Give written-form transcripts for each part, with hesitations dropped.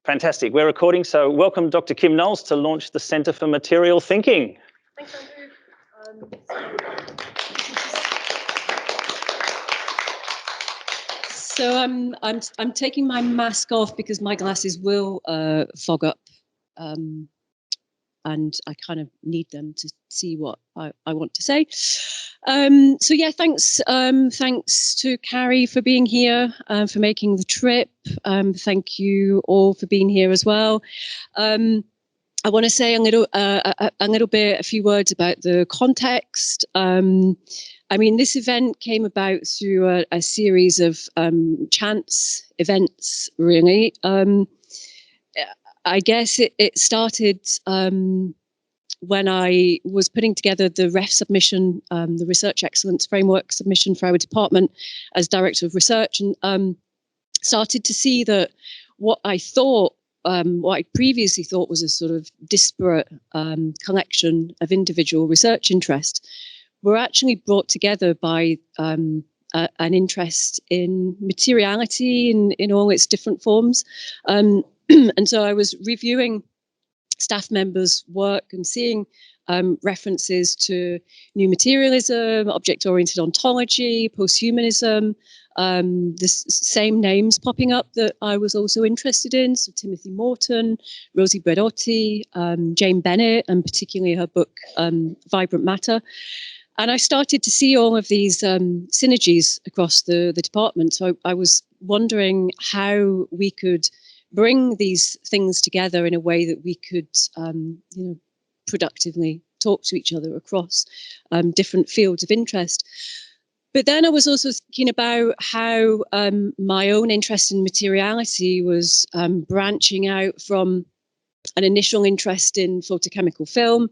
Fantastic. We're recording, so welcome Dr. Kim Knowles to launch the Centre for Material Thinking. Thanks, Andrew. So I'm taking my mask off because my glasses will fog up, and I kind of need them to see what I want to say. So yeah, thanks to Carrie for being here, for making the trip. Thank you all for being here as well. I want to say a few words about the context. I mean, this event came about through a series of chance events, really. I guess it started when I was putting together the REF submission, the Research Excellence Framework submission for our department as Director of Research, and started to see that what I previously thought was a sort of disparate collection of individual research interests were actually brought together by an interest in materiality in all its different forms. And so I was reviewing staff members' work and seeing references to new materialism, object-oriented ontology, posthumanism, the same names popping up that I was also interested in. So Timothy Morton, Rosie Bredotti, Jane Bennett, and particularly her book, Vibrant Matter. And I started to see all of these synergies across the department. So I was wondering how we could bring these things together in a way that we could, productively talk to each other across different fields of interest. But then I was also thinking about how my own interest in materiality was branching out from an initial interest in photochemical film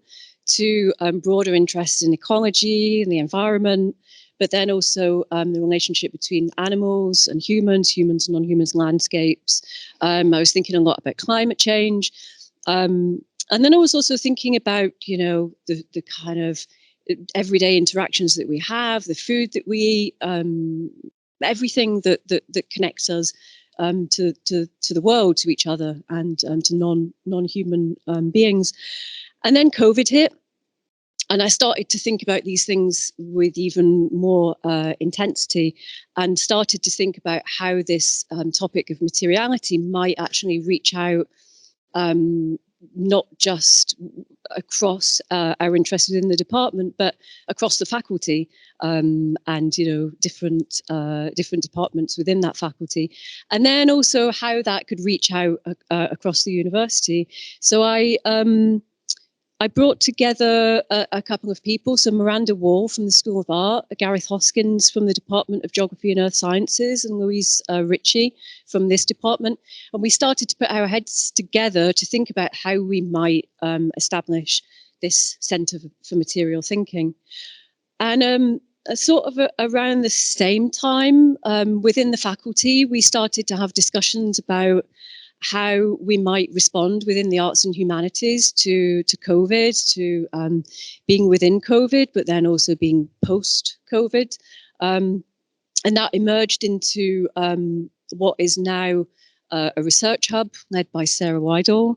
to broader interest in ecology and the environment, but then also the relationship between animals and humans and non-humans, landscapes. I was thinking a lot about climate change. And then I was also thinking about, the kind of everyday interactions that we have, the food that we eat, everything that connects us to the world, to each other, and to non-human beings. And then COVID hit, and I started to think about these things with even more intensity, and started to think about how this topic of materiality might actually reach out, not just across our interests within the department, but across the faculty, and different departments within that faculty, and then also how that could reach out across the university. So I brought together a couple of people, so Miranda Wall from the School of Art, Gareth Hoskins from the Department of Geography and Earth Sciences, and Louise Ritchie from this department. And we started to put our heads together to think about how we might establish this Centre for Material Thinking. And sort of around the same time, within the faculty, we started to have discussions about how we might respond within the arts and humanities to COVID, to being within COVID, but then also being post-COVID. And that emerged into what is now a research hub led by Sarah Weidel,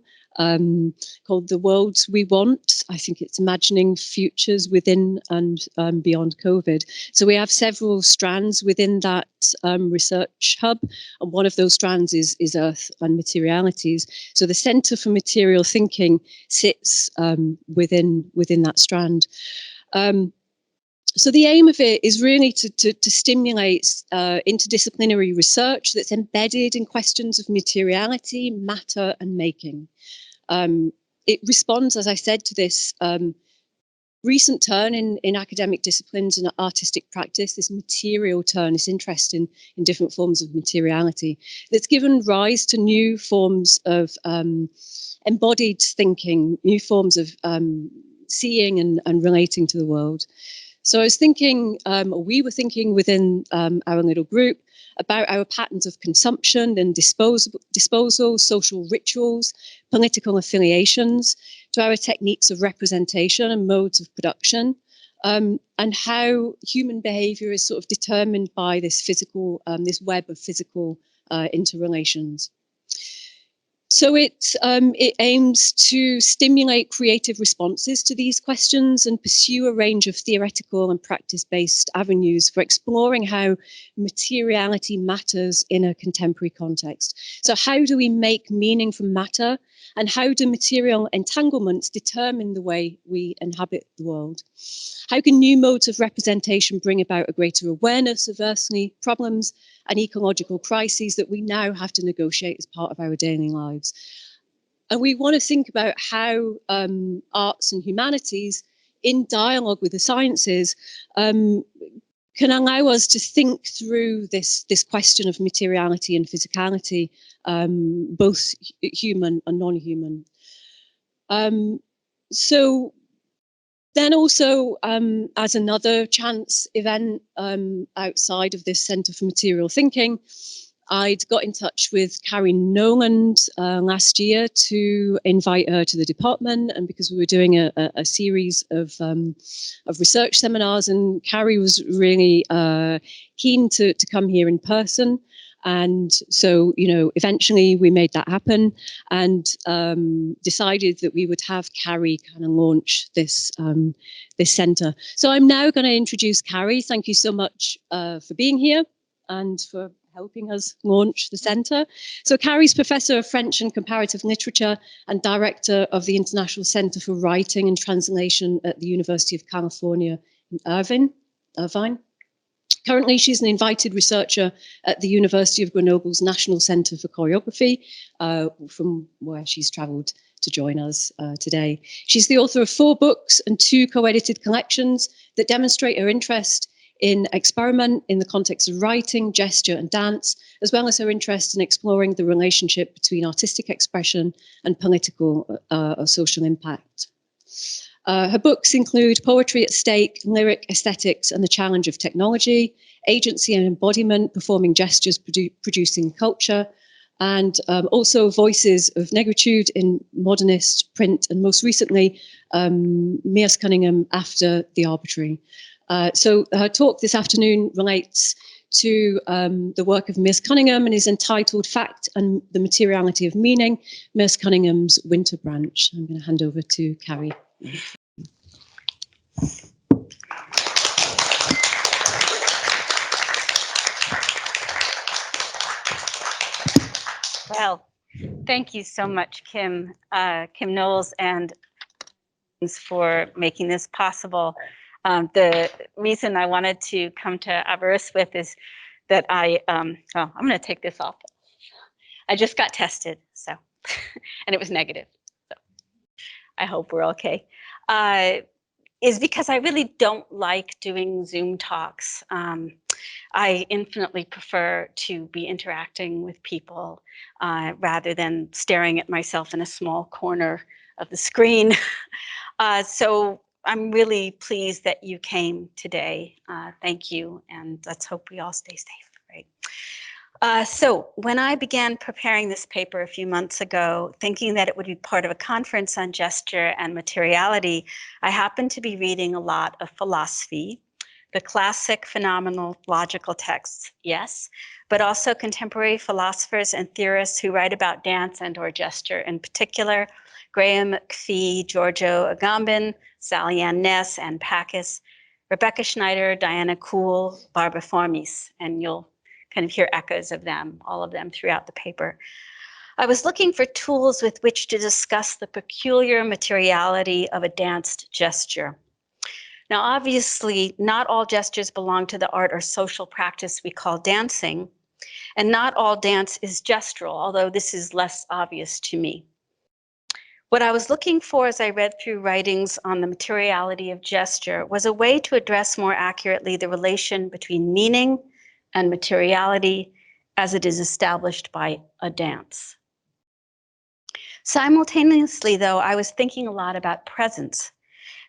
called The Worlds We Want. I think it's imagining futures within and beyond COVID. So we have several strands within that research hub, and one of those strands is Earth and Materialities. So the Centre for Material Thinking sits within that strand. So the aim of it is really to stimulate interdisciplinary research that's embedded in questions of materiality, matter, and making. It responds, as I said, to this recent turn in academic disciplines and artistic practice, this material turn, this interest in different forms of materiality, that's given rise to new forms of embodied thinking, new forms of seeing and relating to the world. So I was thinking, or we were thinking within our little group, about our patterns of consumption and disposal, social rituals, political affiliations, to our techniques of representation and modes of production, and how human behaviour is sort of determined by this physical, this web of physical interrelations. So it aims to stimulate creative responses to these questions and pursue a range of theoretical and practice-based avenues for exploring how materiality matters in a contemporary context. So how do we make meaning from matter, and how do material entanglements determine the way we inhabit the world? How can new modes of representation bring about a greater awareness of earthly problems and ecological crises that we now have to negotiate as part of our daily lives? And we want to think about how arts and humanities, in dialogue with the sciences, can allow us to think through this question of materiality and physicality, both human and non-human. So then also, as another chance event outside of this Centre for Material Thinking, I'd got in touch with Carrie Noland last year to invite her to the department, and because we were doing a series of research seminars, and Carrie was really keen to come here in person. And so, you know, eventually we made that happen, and decided that we would have Carrie kind of launch this centre. So I'm now going to introduce Carrie. Thank you so much for being here and for helping us launch the centre. So Carrie's Professor of French and Comparative Literature and Director of the International Centre for Writing and Translation at the University of California in Irvine. Currently, she's an invited researcher at the University of Grenoble's National Centre for Choreography, from where she's travelled to join us today. She's the author of 4 books and 2 co-edited collections that demonstrate her interest in experiment in the context of writing, gesture and dance, as well as her interest in exploring the relationship between artistic expression and political or social impact. Her books include Poetry at Stake, Lyric Aesthetics and the Challenge of Technology, Agency and Embodiment, Performing Gestures, Producing Culture, and also Voices of Negritude in Modernist Print, and most recently, Merce Cunningham, After the Arbitrary. So her talk this afternoon relates to the work of Merce Cunningham and is entitled Fact and the Materiality of Meaning, Merce Cunningham's Winterbranch. I'm going to hand over to Carrie. Well, thank you so much, Kim Knowles, and for making this possible. The reason I wanted to come to Aberystwyth is that I'm going to take this off. I just got tested, so, and it was negative. So I hope we're okay. Is because I really don't like doing Zoom talks. I infinitely prefer to be interacting with people rather than staring at myself in a small corner of the screen. So I'm really pleased that you came today. Thank you, and let's hope we all stay safe, right? So when I began preparing this paper a few months ago, thinking that it would be part of a conference on gesture and materiality, I happened to be reading a lot of philosophy, the classic phenomenological texts, yes, but also contemporary philosophers and theorists who write about dance and or gesture, in particular, Graham McPhee, Giorgio Agamben, Sally Ann Ness, Ann Packus, Rebecca Schneider, Diana Kuhl, Barbara Formis, and you'll kind of hear echoes of them, all of them throughout the paper. I was looking for tools with which to discuss the peculiar materiality of a danced gesture. Now, obviously, not all gestures belong to the art or social practice we call dancing, and not all dance is gestural, although this is less obvious to me. What I was looking for as I read through writings on the materiality of gesture was a way to address more accurately the relation between meaning and materiality as it is established by a dance. Simultaneously, though, I was thinking a lot about presence.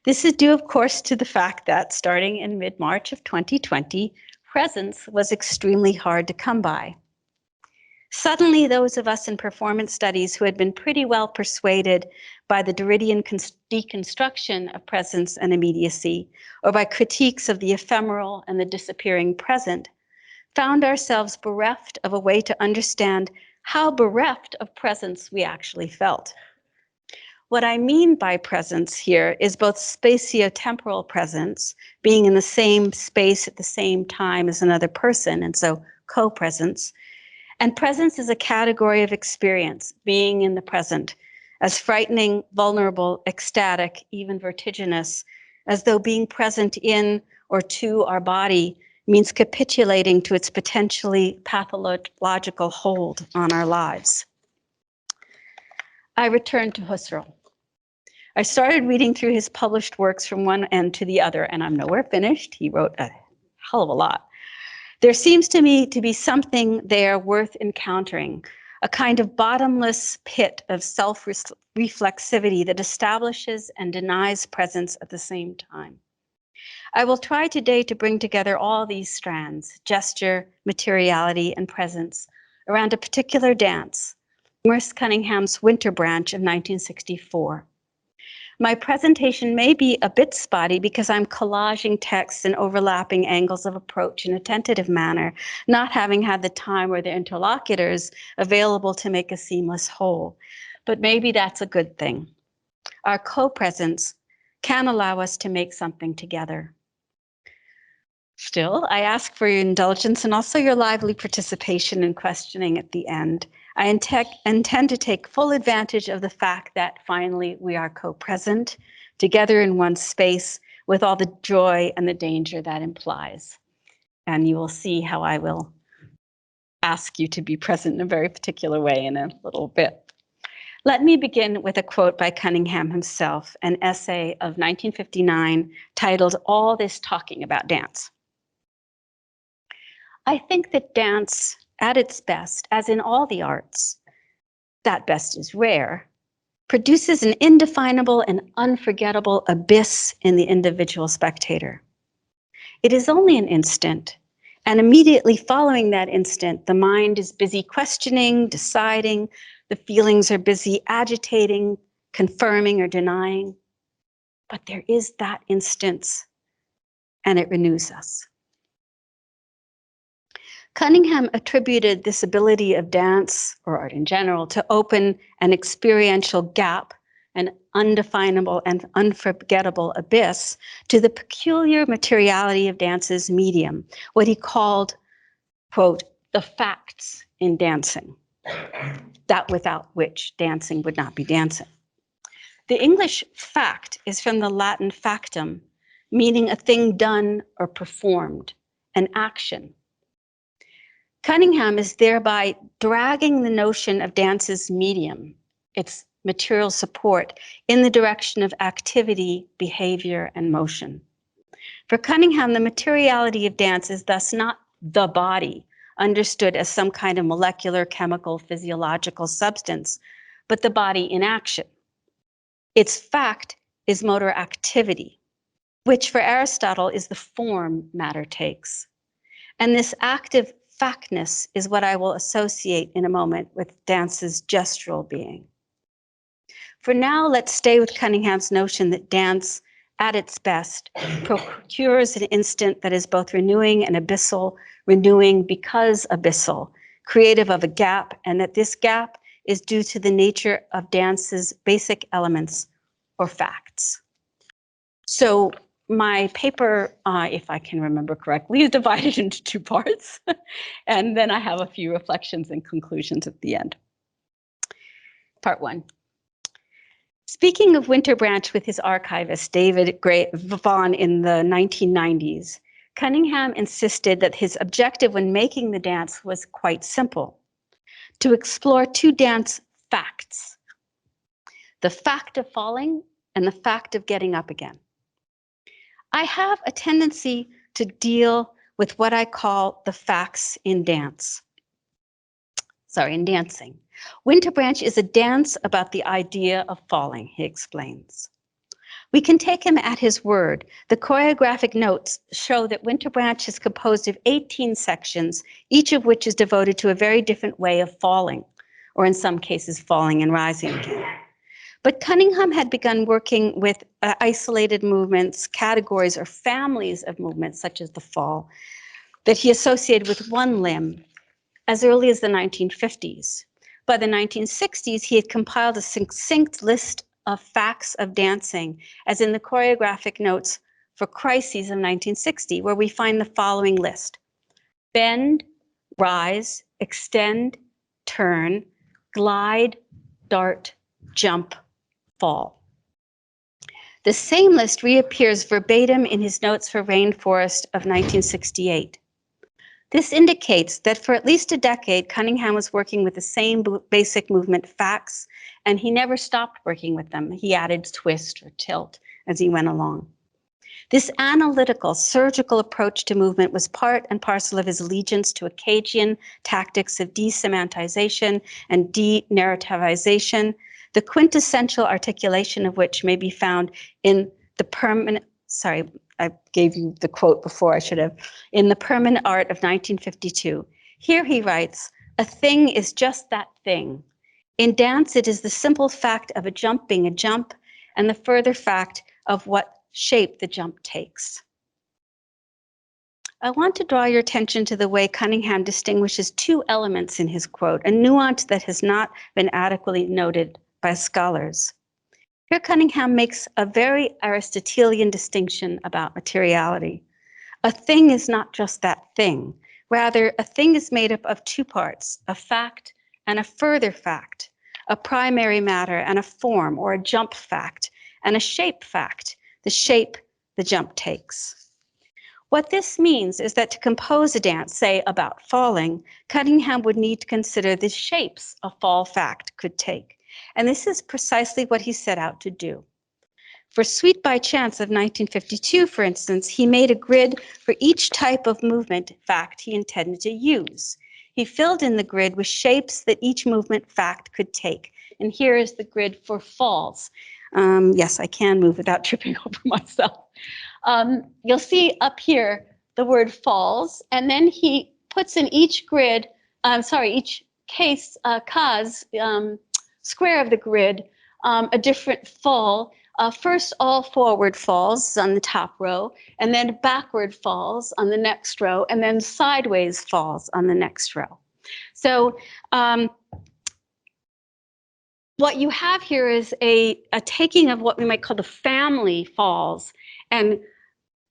This is due, of course, to the fact that starting in mid-March of 2020, presence was extremely hard to come by. Suddenly, those of us in performance studies who had been pretty well persuaded by the Derridian deconstruction of presence and immediacy, or by critiques of the ephemeral and the disappearing present, found ourselves bereft of a way to understand how bereft of presence we actually felt. What I mean by presence here is both spatiotemporal presence, being in the same space at the same time as another person, and so co-presence, and presence is a category of experience, being in the present, as frightening, vulnerable, ecstatic, even vertiginous, as though being present in or to our body means capitulating to its potentially pathological hold on our lives. I returned to Husserl. I started reading through his published works from one end to the other, and I'm nowhere finished. He wrote a hell of a lot. There seems to me to be something there worth encountering, a kind of bottomless pit of self-reflexivity that establishes and denies presence at the same time. I will try today to bring together all these strands, gesture, materiality, and presence, around a particular dance, Merce Cunningham's Winterbranch of 1964. My presentation may be a bit spotty because I'm collaging texts and overlapping angles of approach in a tentative manner, not having had the time or the interlocutors available to make a seamless whole. But maybe that's a good thing. Our co-presence can allow us to make something together. Still, I ask for your indulgence and also your lively participation and questioning at the end. I intend to take full advantage of the fact that finally we are co-present, together in one space, with all the joy and the danger that implies. And you will see how I will ask you to be present in a very particular way in a little bit. Let me begin with a quote by Cunningham himself, an essay of 1959 titled "All This Talking About Dance." I think that dance, at its best, as in all the arts, that best is rare, produces an indefinable and unforgettable abyss in the individual spectator. It is only an instant, and immediately following that instant, the mind is busy questioning, deciding, the feelings are busy agitating, confirming, or denying. But there is that instance, and it renews us. Cunningham attributed this ability of dance, or art in general, to open an experiential gap, an undefinable and unforgettable abyss, to the peculiar materiality of dance's medium, what he called, quote, the facts in dancing, that without which dancing would not be dancing. The English fact is from the Latin factum, meaning a thing done or performed, an action. Cunningham is thereby dragging the notion of dance's medium, its material support, in the direction of activity, behavior, and motion. For Cunningham, the materiality of dance is thus not the body, understood as some kind of molecular, chemical, physiological substance, but the body in action. Its fact is motor activity, which for Aristotle is the form matter takes. And this active factness is what I will associate in a moment with dance's gestural being. For now, let's stay with Cunningham's notion that dance, at its best, procures an instant that is both renewing and abyssal, renewing because abyssal, creative of a gap, and that this gap is due to the nature of dance's basic elements or facts. So my paper, if I can remember correctly, is divided into two parts. And then I have a few reflections and conclusions at the end. Part one. Speaking of Winterbranch with his archivist, David Vaughan, in the 1990s, Cunningham insisted that his objective when making the dance was quite simple: to explore two dance facts, the fact of falling and the fact of getting up again. I have a tendency to deal with what I call the facts in dance. In dancing. Winterbranch is a dance about the idea of falling, he explains. We can take him at his word. The choreographic notes show that Winterbranch is composed of 18 sections, each of which is devoted to a very different way of falling, or in some cases, falling and rising again. But Cunningham had begun working with isolated movements, categories, or families of movements, such as the fall, that he associated with one limb as early as the 1950s. By the 1960s, he had compiled a succinct list of facts of dancing, as in the choreographic notes for Crises of 1960, where we find the following list: bend, rise, extend, turn, glide, dart, jump, fall. The same list reappears verbatim in his notes for Rainforest of 1968. This indicates that for at least a decade, Cunningham was working with the same basic movement facts, and he never stopped working with them. He added twist or tilt as he went along. This analytical, surgical approach to movement was part and parcel of his allegiance to Acadian tactics of desemantization and de-narrativization, the quintessential articulation of which may be found in the permanent, sorry, I gave you the quote before, I should have, in The Permanent Art of 1952. Here he writes, "A thing is just that thing. In dance, it is the simple fact of a jump being a jump, and the further fact of what shape the jump takes." I want to draw your attention to the way Cunningham distinguishes two elements in his quote, a nuance that has not been adequately noted by scholars. Here Cunningham makes a very Aristotelian distinction about materiality. A thing is not just that thing. Rather, a thing is made up of two parts, a fact and a further fact, a primary matter and a form or a jump fact, and a shape fact, the shape the jump takes. What this means is that to compose a dance, say about falling, Cunningham would need to consider the shapes a fall fact could take. And this is precisely what he set out to do. For Sweet by Chance of 1952, for instance, he made a grid for each type of movement fact he intended to use. He filled in the grid with shapes that each movement fact could take. And here is the grid for falls. Yes, I can move without tripping over myself. You'll see up here the word falls, and then he puts in each grid, each square of the grid, a different fall. First, all forward falls on the top row, and then backward falls on the next row, and then sideways falls on the next row. So what you have here is a taking of what we might call the family falls, and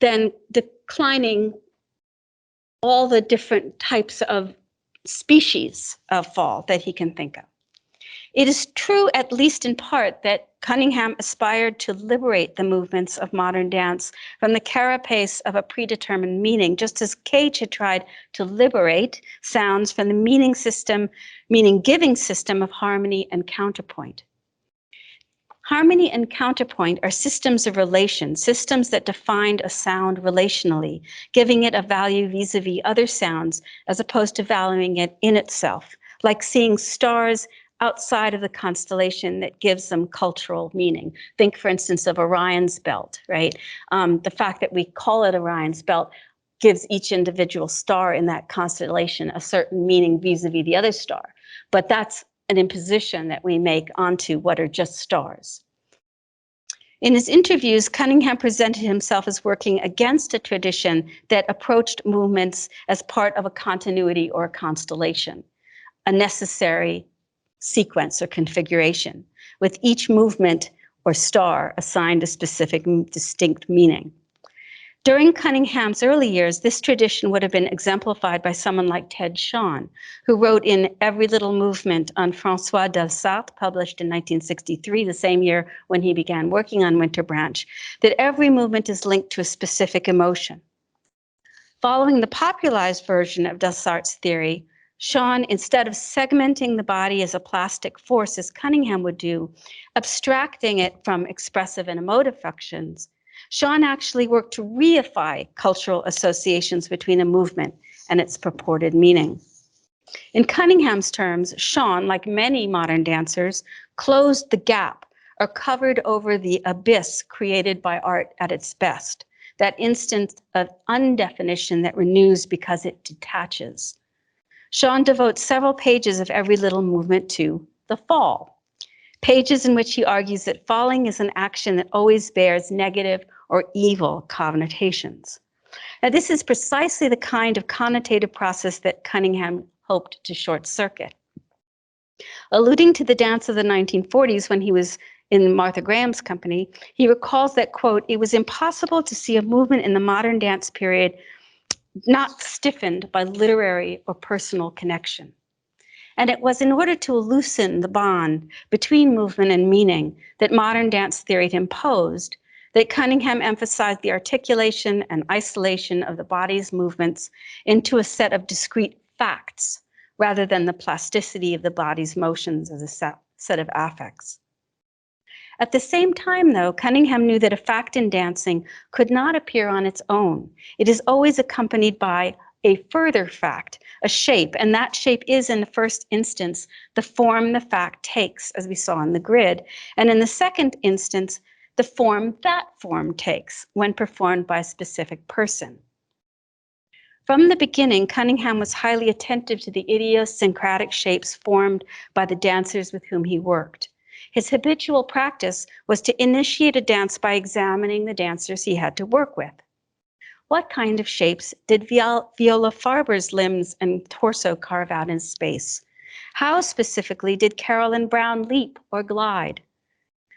then declining all the different types of species of fall that he can think of. It is true, at least in part, that Cunningham aspired to liberate the movements of modern dance from the carapace of a predetermined meaning, just as Cage had tried to liberate sounds from the meaning-giving system of harmony and counterpoint. Harmony and counterpoint are systems of relation, systems that defined a sound relationally, giving it a value vis-a-vis other sounds, as opposed to valuing it in itself, like seeing stars outside of the constellation that gives them cultural meaning. Think, for instance, of Orion's belt, right? The fact that we call it Orion's belt gives each individual star in that constellation a certain meaning vis-a-vis the other star. But that's an imposition that we make onto what are just stars. In his interviews, Cunningham presented himself as working against a tradition that approached movements as part of a continuity or a constellation, a necessary sequence or configuration, with each movement or star assigned a specific distinct meaning. During Cunningham's early years, this tradition would have been exemplified by someone like Ted Shawn, who wrote in Every Little Movement on François Delsarte, published in 1963, the same year when he began working on Winterbranch, that every movement is linked to a specific emotion. Following the popularized version of Delsarte's theory, Shawn, instead of segmenting the body as a plastic force, as Cunningham would do, abstracting it from expressive and emotive functions, Shawn actually worked to reify cultural associations between a movement and its purported meaning. In Cunningham's terms, Shawn, like many modern dancers, closed the gap or covered over the abyss created by art at its best, that instant of undefinition that renews because it detaches. Shawn devotes several pages of Every Little Movement to the fall, pages in which he argues that falling is an action that always bears negative or evil connotations. Now, this is precisely the kind of connotative process that Cunningham hoped to short circuit. Alluding to the dance of the 1940s when he was in Martha Graham's company, he recalls that, quote, "It was impossible to see a movement in the modern dance period not stiffened by literary or personal connection. And it was in order to loosen the bond between movement and meaning that modern dance theory imposed that Cunningham emphasized the articulation and isolation of the body's movements into a set of discrete facts rather than the plasticity of the body's motions as a set of affects. At the same time, though, Cunningham knew that a fact in dancing could not appear on its own. It is always accompanied by a further fact, a shape, and that shape is, in the first instance, the form the fact takes, as we saw in the grid, and in the second instance, the form that form takes when performed by a specific person. From the beginning, Cunningham was highly attentive to the idiosyncratic shapes formed by the dancers with whom he worked. His habitual practice was to initiate a dance by examining the dancers he had to work with. What kind of shapes did Viola Farber's limbs and torso carve out in space? How specifically did Carolyn Brown leap or glide?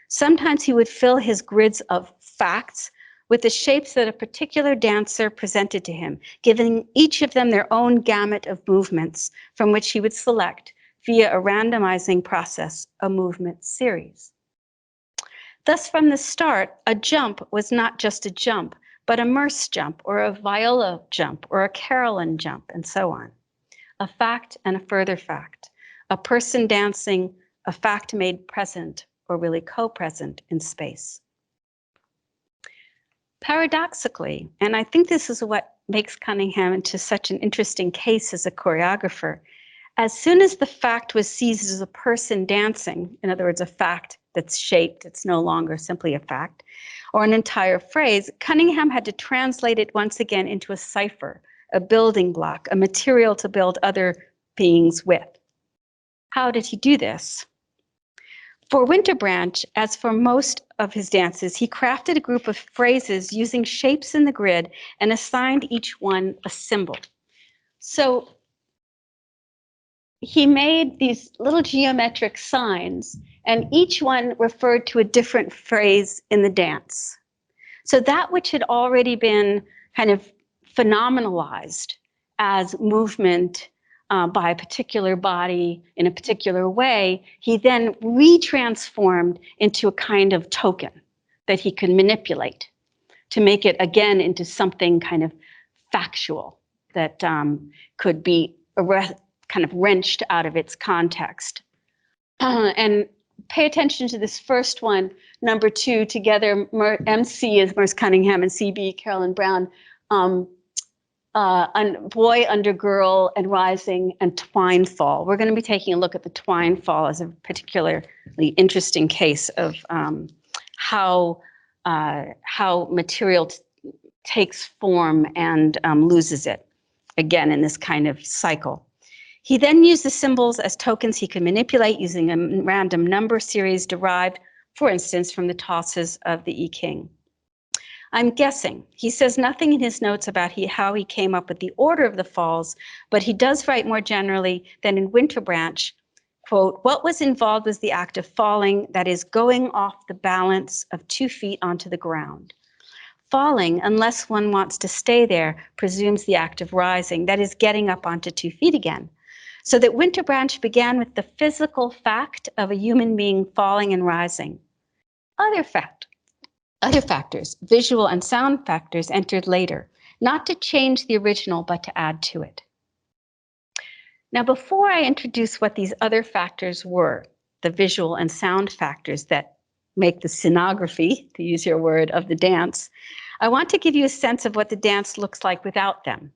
Sometimes he would fill his grids of facts with the shapes that a particular dancer presented to him, giving each of them their own gamut of movements from which he would select, via a randomizing process, a movement series. Thus, from the start, a jump was not just a jump, but a Merce jump, or a Viola jump, or a Carolyn jump, and so on. A fact and a further fact. A person dancing, a fact made present, or really co-present in space. Paradoxically, and I think this is what makes Cunningham into such an interesting case as a choreographer, as soon as the fact was seized as a person dancing, in other words, a fact that's shaped, it's no longer simply a fact, or an entire phrase, Cunningham had to translate it once again into a cipher, a building block, a material to build other beings with. How did he do this? For Winterbranch, as for most of his dances, he crafted a group of phrases using shapes in the grid and assigned each one a symbol. So he made these little geometric signs, and each one referred to a different phrase in the dance. So that which had already been kind of phenomenalized as movement by a particular body in a particular way, he then retransformed into a kind of token that he could manipulate to make it again into something kind of factual that could be kind of wrenched out of its context. And pay attention to this first one, number 2, together, MC is Merce Cunningham and CB, Carolyn Brown, Boy Under Girl and Rising, and Twine Fall. We're going to be taking a look at the Twine Fall as a particularly interesting case of how material takes form and loses it, again, in this kind of cycle. He then used the symbols as tokens he could manipulate using a random number series derived, for instance, from the tosses of the E-King. I'm guessing. He says nothing in his notes about how he came up with the order of the falls, but he does write more generally that in Winterbranch, quote, "What was involved was the act of falling, that is, going off the balance of 2 feet onto the ground. Falling, unless one wants to stay there, presumes the act of rising, that is, getting up onto 2 feet again. So that Winterbranch began with the physical fact of a human being falling and rising. Other factors, visual and sound factors, entered later, not to change the original, but to add to it." Now, before I introduce what these other factors were, the visual and sound factors that make the scenography, to use your word, of the dance, I want to give you a sense of what the dance looks like without them,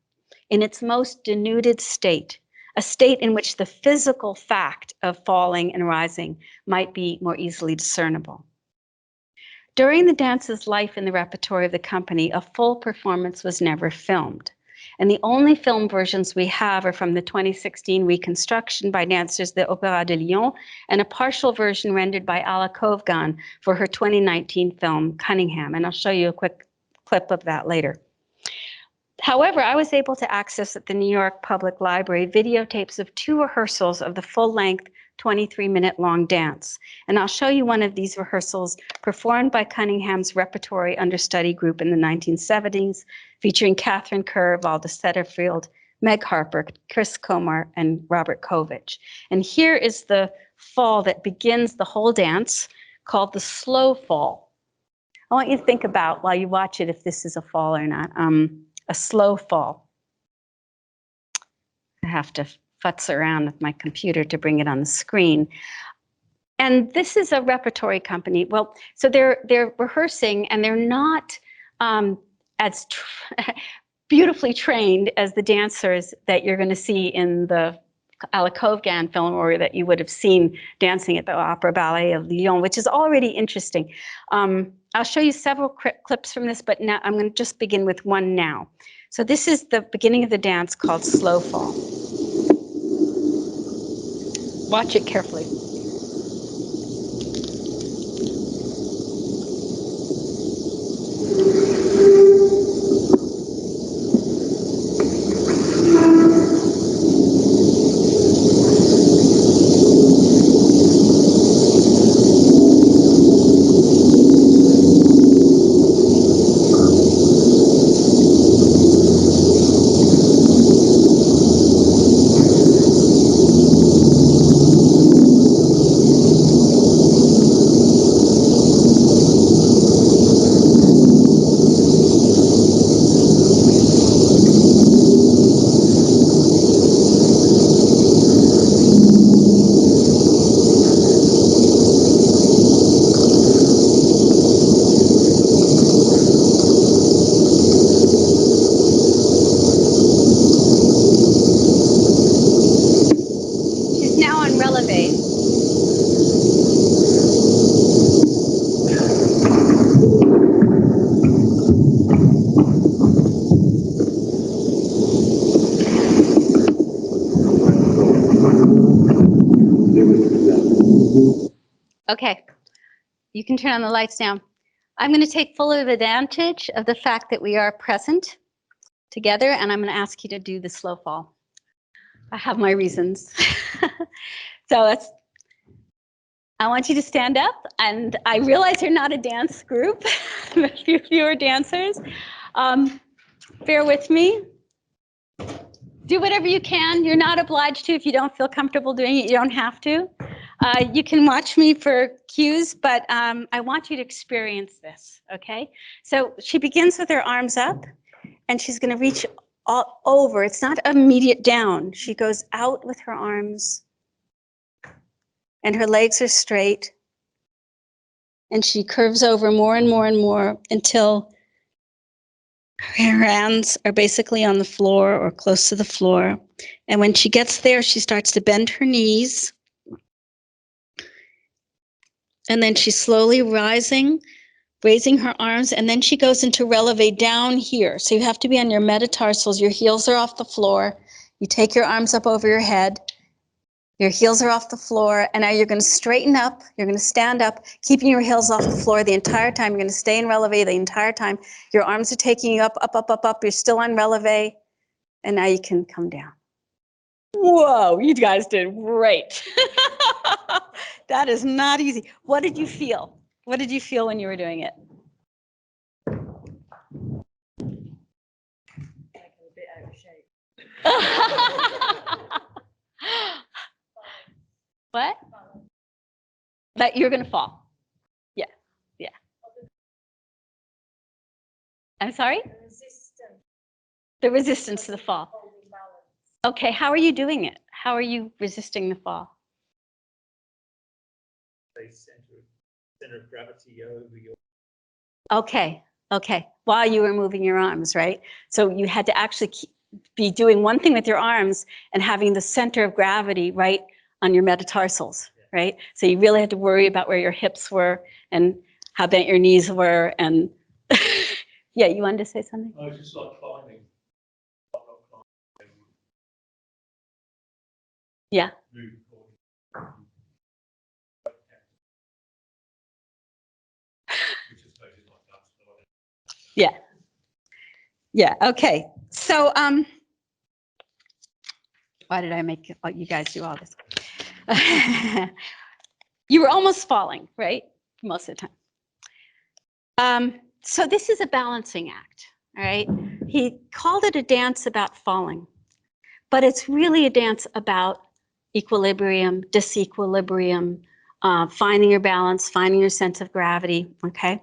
in its most denuded state, a state in which the physical fact of falling and rising might be more easily discernible. During the dance's life in the repertory of the company, a full performance was never filmed. And the only film versions we have are from the 2016 reconstruction by dancers the Opéra de Lyon and a partial version rendered by Alla Kovgan for her 2019 film Cunningham. And I'll show you a quick clip of that later. However, I was able to access at the New York Public Library videotapes of 2 rehearsals of the full-length 23-minute long dance. And I'll show you one of these rehearsals performed by Cunningham's repertory understudy group in the 1970s, featuring Catherine Kerr, Valda Setterfield, Meg Harper, Chris Komar, and Robert Kovich. And here is the fall that begins the whole dance, called the slow fall. I want you to think about, while you watch it, if this is a fall or not, a slow fall. I have to futz around with my computer to bring it on the screen. And this is a repertory company. Well, so they're rehearsing, and they're not as beautifully trained as the dancers that you're going to see in the Alakovgan film, or that you would have seen dancing at the Opera Ballet of Lyon, which is already interesting. I'll show you several clips from this, but now I'm going to just begin with one now. So this is the beginning of the dance called Slow Fall. Watch it carefully. Okay, you can turn on the lights now. I'm going to take full advantage of the fact that we are present together, and I'm going to ask you to do the slow fall. I have my reasons. So I want you to stand up, and I realize you're not a dance group, a few fewer dancers. Bear with me. Do whatever you can. You're not obliged to. If you don't feel comfortable doing it, you don't have to. You can watch me for cues, but I want you to experience this, okay? So she begins with her arms up, and she's going to reach all over. It's not immediate down. She goes out with her arms, and her legs are straight, and she curves over more and more and more until her hands are basically on the floor or close to the floor. And when she gets there, she starts to bend her knees. And then she's slowly raising her arms, and then she goes into releve down here. So you have to be on your metatarsals. Your heels are off the floor. You take your arms up over your head. Your heels are off the floor, and now you're going to straighten up. You're going to stand up, keeping your heels off the floor the entire time. You're going to stay in releve the entire time. Your arms are taking you up, up, up, up, up. You're still on releve, and now you can come down. Whoa, you guys did great. That is not easy. What did you feel? What did you feel when you were doing it? Like a bit out of shape. What? That you're going to fall. Yeah, yeah. I'm sorry? The resistance to the fall. Okay, how are you doing it? How are you resisting the fall? Center of gravity over your... Okay, okay. While you were moving your arms, right? So you had to actually be doing one thing with your arms and having the center of gravity right on your metatarsals, right? So you really had to worry about where your hips were and how bent your knees were. And yeah, you wanted to say something? I was just like climbing. Yeah. Yeah. Yeah, okay. So why did I make you guys do all this? You were almost falling, right? Most of the time. So this is a balancing act, all right? He called it a dance about falling, but it's really a dance about equilibrium, disequilibrium, finding your balance, finding your sense of gravity, okay?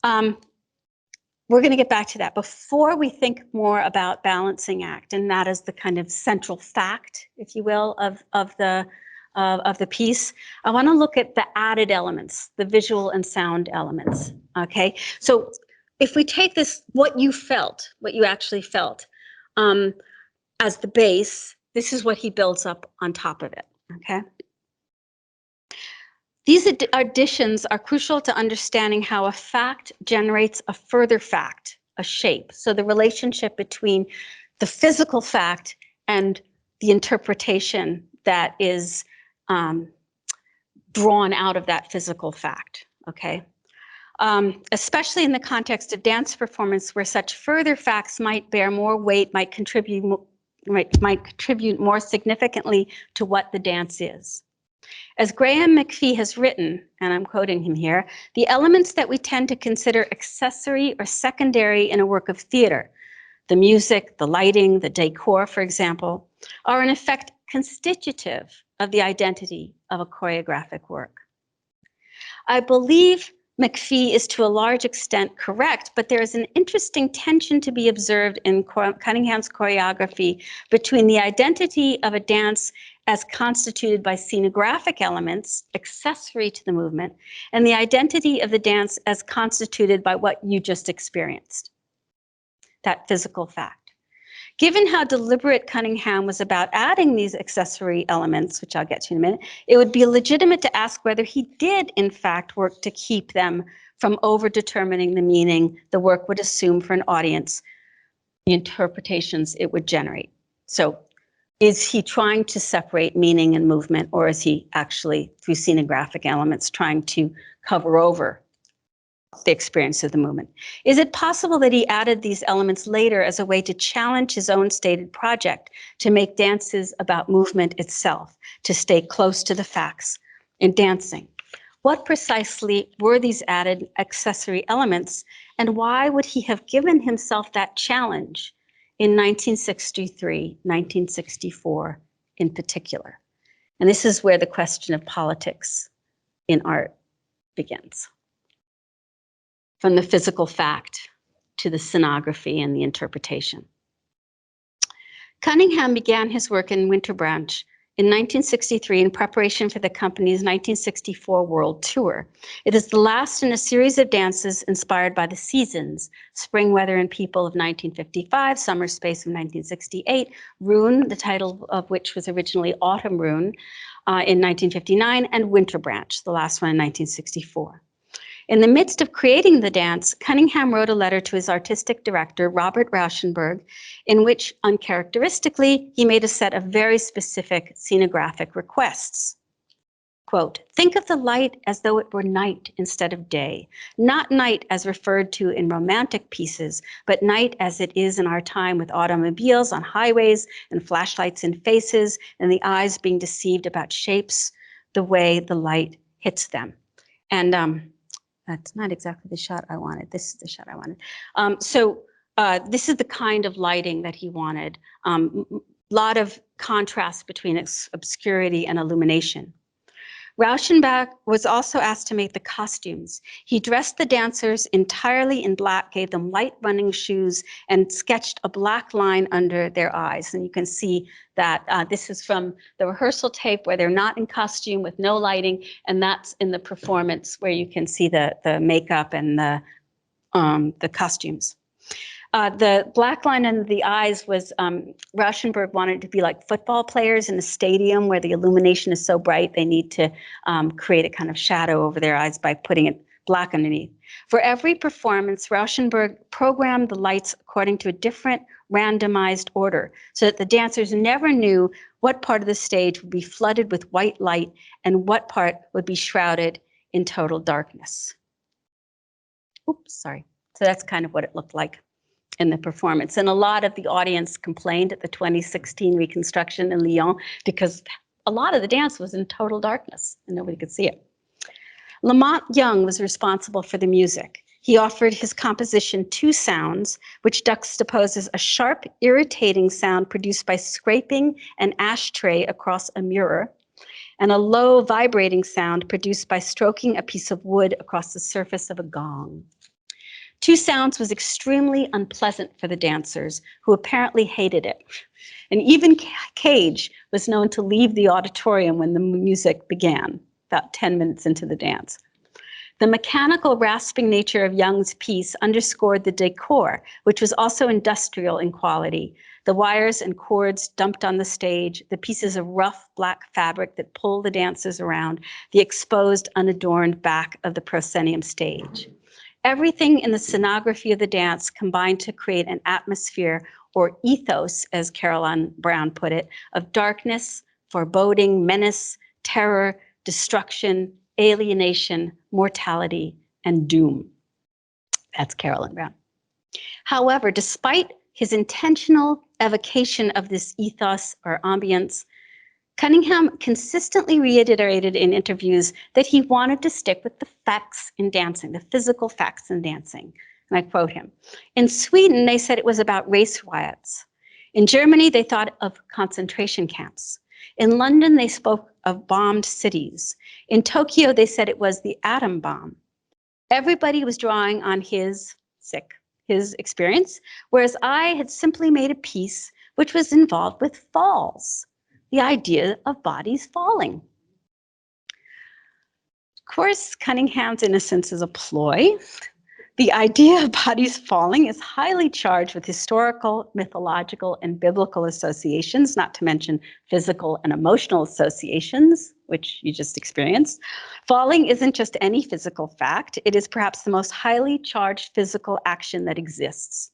We're going to get back to that. Before we think more about balancing act, and that is the kind of central fact, if you will, of the piece, I want to look at the added elements, the visual and sound elements, okay? So if we take this, what you actually felt, as the base, this is what he builds up on top of it, okay? These additions are crucial to understanding how a fact generates a further fact, a shape. So the relationship between the physical fact and the interpretation that is drawn out of that physical fact, okay? Especially in the context of dance performance where such further facts might bear more weight, might contribute more significantly to what the dance is. As Graham McPhee has written, and I'm quoting him here, the elements that we tend to consider accessory or secondary in a work of theater, the music, the lighting, the decor, for example, are in effect constitutive of the identity of a choreographic work. I believe McPhee is to a large extent correct, but there is an interesting tension to be observed in Cunningham's choreography between the identity of a dance as constituted by scenographic elements, accessory to the movement, and the identity of the dance as constituted by what you just experienced, that physical fact. Given how deliberate Cunningham was about adding these accessory elements, which I'll get to in a minute, it would be legitimate to ask whether he did, in fact, work to keep them from over-determining the meaning the work would assume for an audience, the interpretations it would generate. So is he trying to separate meaning and movement, or is he actually, through scenographic elements, trying to cover over the experience of the movement? Is it possible that he added these elements later as a way to challenge his own stated project to make dances about movement itself, to stay close to the facts in dancing? What precisely were these added accessory elements, and why would he have given himself that challenge in 1963, 1964 in particular? And this is where the question of politics in art begins. From the physical fact to the scenography and the interpretation. Cunningham began his work in Winterbranch in 1963 in preparation for the company's 1964 World Tour. It is the last in a series of dances inspired by the seasons, Spring Weather and People of 1955, Summer Space of 1968, Rune, the title of which was originally Autumn Rune in 1959, and Winterbranch, the last one in 1964. In the midst of creating the dance, Cunningham wrote a letter to his artistic director, Robert Rauschenberg, in which, uncharacteristically, he made a set of very specific scenographic requests. Quote, think of the light as though it were night instead of day, not night as referred to in romantic pieces, but night as it is in our time with automobiles on highways and flashlights in faces and the eyes being deceived about shapes, the way the light hits them. And that's not exactly the shot I wanted. This is the shot I wanted. This is the kind of lighting that he wanted. Lot of contrast between obscurity and illumination. Rauschenberg was also asked to make the costumes. He dressed the dancers entirely in black, gave them light running shoes, and sketched a black line under their eyes. And you can see that this is from the rehearsal tape where they're not in costume with no lighting, and that's in the performance where you can see the makeup and the costumes. The black line under the eyes was, Rauschenberg wanted it to be like football players in a stadium where the illumination is so bright they need to create a kind of shadow over their eyes by putting it black underneath. For every performance, Rauschenberg programmed the lights according to a different randomized order so that the dancers never knew what part of the stage would be flooded with white light and what part would be shrouded in total darkness. Oops, sorry. So that's kind of what it looked like in the performance. And a lot of the audience complained at the 2016 reconstruction in Lyon because a lot of the dance was in total darkness and nobody could see it. Lamont Young was responsible for the music. He offered his composition two sounds, which juxtaposes a sharp, irritating sound produced by scraping an ashtray across a mirror, and a low, vibrating sound produced by stroking a piece of wood across the surface of a gong. Two sounds was extremely unpleasant for the dancers, who apparently hated it. And even Cage was known to leave the auditorium when the music began, about 10 minutes into the dance. The mechanical, rasping nature of Young's piece underscored the decor, which was also industrial in quality. The wires and cords dumped on the stage, the pieces of rough black fabric that pull the dancers around, the exposed, unadorned back of the proscenium stage. Everything in the scenography of the dance combined to create an atmosphere, or ethos, as Caroline Brown put it, of darkness, foreboding, menace, terror, destruction, alienation, mortality, and doom. That's Caroline Brown. However, despite his intentional evocation of this ethos or ambience, Cunningham consistently reiterated in interviews that he wanted to stick with the facts in dancing, the physical facts in dancing. And I quote him. In Sweden, they said it was about race riots. In Germany, they thought of concentration camps. In London, they spoke of bombed cities. In Tokyo, they said it was the atom bomb. Everybody was drawing on his experience, whereas I had simply made a piece which was involved with falls, the idea of bodies falling. Of course, Cunningham's innocence is a ploy. The idea of bodies falling is highly charged with historical, mythological, and biblical associations, not to mention physical and emotional associations, which you just experienced. Falling isn't just any physical fact. It is perhaps the most highly charged physical action that exists.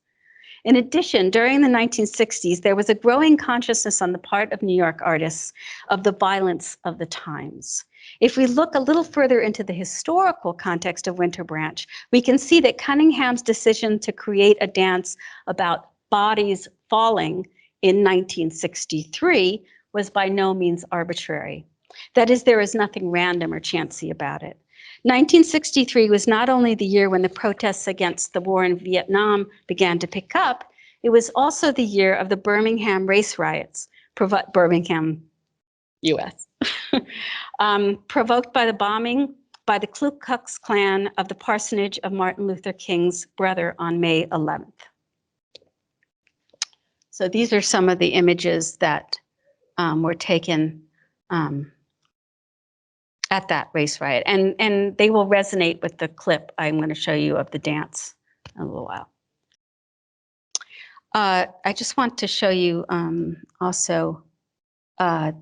In addition, during the 1960s, there was a growing consciousness on the part of New York artists of the violence of the times. If we look a little further into the historical context of Winterbranch, we can see that Cunningham's decision to create a dance about bodies falling in 1963 was by no means arbitrary. That is, there is nothing random or chancy about it. 1963 was not only the year when the protests against the war in Vietnam began to pick up, it was also the year of the Birmingham race riots, Birmingham, US, provoked by the bombing by the Ku Klux Klan of the parsonage of Martin Luther King's brother on May 11th. So these are some of the images that were taken at that race riot, and they will resonate with the clip I'm going to show you of the dance in a little while. I just want to show you also,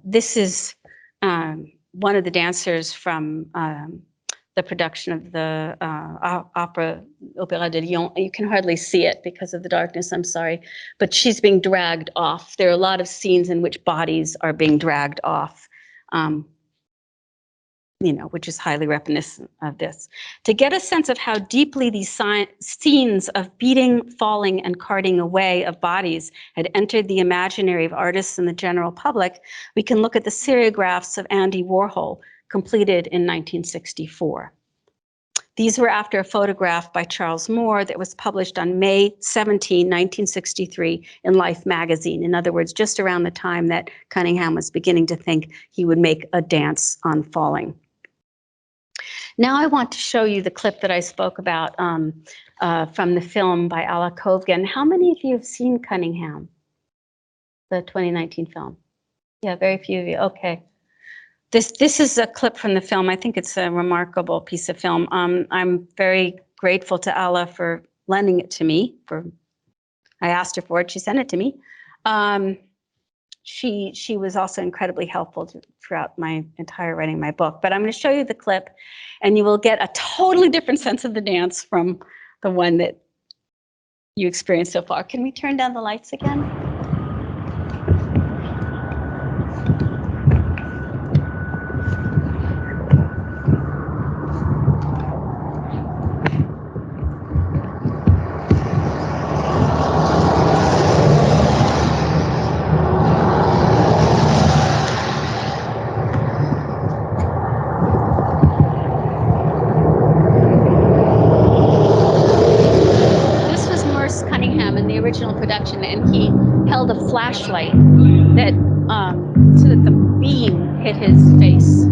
this is one of the dancers from the production of the opera Opéra de Lyon. You can hardly see it because of the darkness, I'm sorry, but she's being dragged off. There are a lot of scenes in which bodies are being dragged off, which is highly reminiscent of this. To get a sense of how deeply these scenes of beating, falling, and carting away of bodies had entered the imaginary of artists and the general public, we can look at the seriographs of Andy Warhol, completed in 1964. These were after a photograph by Charles Moore that was published on May 17, 1963 in Life magazine. In other words, just around the time that Cunningham was beginning to think he would make a dance on falling. Now I want to show you the clip that I spoke about from the film by Alla Kovgan. How many of you have seen Cunningham, the 2019 film? Yeah, very few of you, okay. This is a clip from the film. I think it's a remarkable piece of film. I'm very grateful to Alla for lending it to me. I asked her for it, she sent it to me. She was also incredibly helpful throughout my entire writing my book. But I'm going to show you the clip, and you will get a totally different sense of the dance from the one that you experienced so far. Can we turn down the lights again? in the original production, and he held a flashlight that so that the beam hit his face.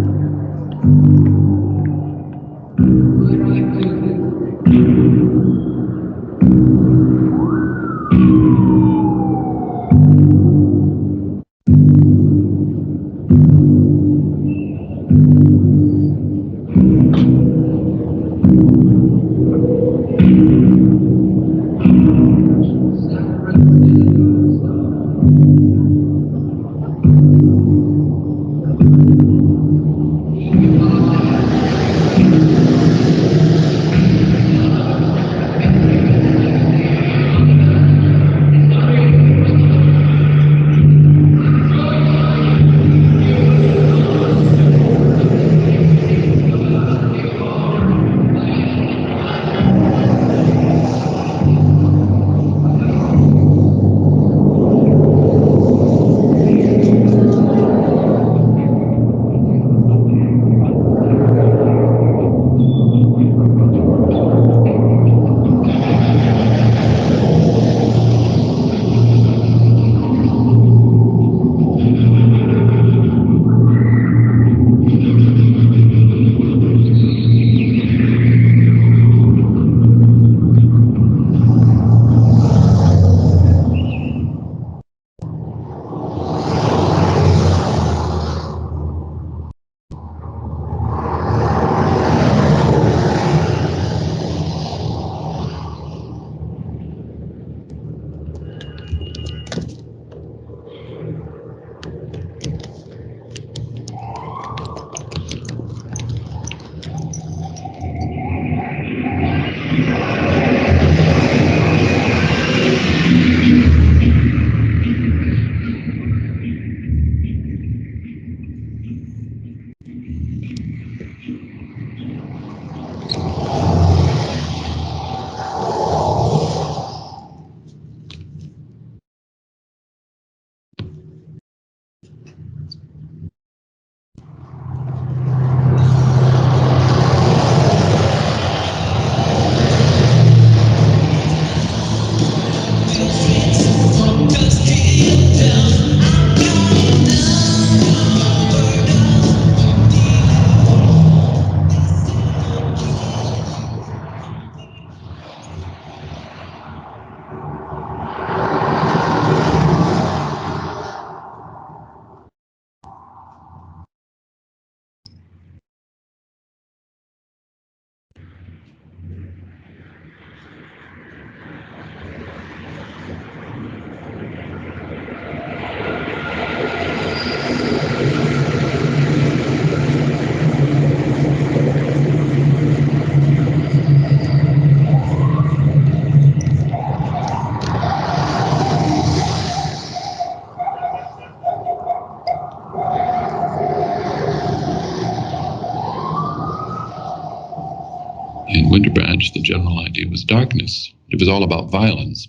In Winterbranch, the general idea was darkness. It was all about violence.